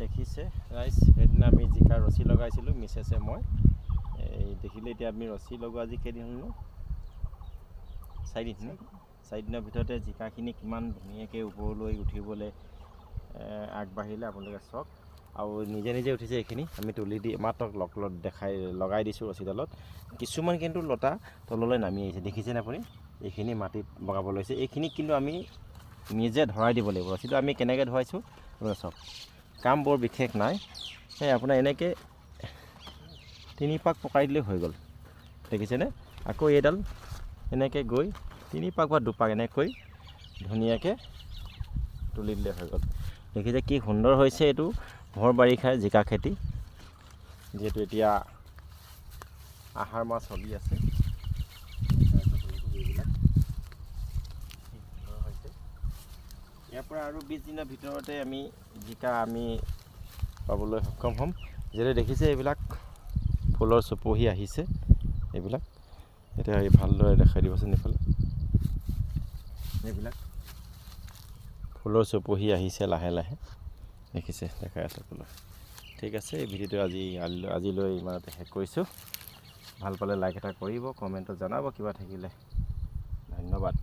দেখিছে ৰাইজ, সেইদিনা আমি জিকা ৰছী লগাইছিলোঁ মিছেছে মই। এই দেখিলে এতিয়া আমি ৰছী লগোৱা আজি কেইদিন হ'ল নো? 4 দিন ন? 4 দিনৰ ভিতৰতে জিকাখিনি কিমান ধুনীয়াকৈ ওপৰলৈ উঠিবলৈ আগবাঢ়িলে আপোনালোকে চাওক। আৰু নিজে নিজে উঠিছে এইখিনি, আমি তুলি দি মাত্ৰ লগাই দিছোঁ ৰছীডালত। কিছুমান কিন্তু লতা তললৈ নামি আহিছে, দেখিছেনে আপুনি? এইখিনি মাটিত বগাব লৈছে, এইখিনিক কিন্তু আমি নিজে ধৰাই দিব লাগিব। ৰছীটো আমি কেনেকৈ ধৰাইছোঁ আপোনালোকে চাওক। কাম বৰ বিশেষ নাই, সেই আপোনাৰ এনেকৈ 3 পাক পকাই দিলেই হৈ গ'ল, দেখিছেনে? আকৌ এইডাল এনেকৈ গৈ 3 পাক বা 2 পাক এনেকৈ ধুনীয়াকৈ তুলি দিলে হৈ গ'ল। দেখিছে কি সুন্দৰ হৈছে এইটো ভৰ বাৰিষাৰ জিকা খেতি, যিহেতু এতিয়া আহাৰ মাহ চলি আছে। ইয়াৰ পৰা আৰু 20 দিনৰ ভিতৰতে আমি জিকা পাবলৈ সক্ষম হ'ম। যিহেতু দেখিছে এইবিলাক ফুলৰ চুপহি আহিছে, এইবিলাক এতিয়া ভালদৰে দেখাই দিবচোন। এইফালে এইবিলাক ফুলৰ চুপহি আহিছে লাহে লাহে, দেখিছে? দেখাই আছে ফুলৰ। ঠিক আছে, এই ভিডিঅ'টো আজিলৈ ইমানতে শেষ কৰিছোঁ। ভাল পালে লাইক এটা কৰিব, কমেণ্টত জনাব কিবা থাকিলে। ধন্যবাদ।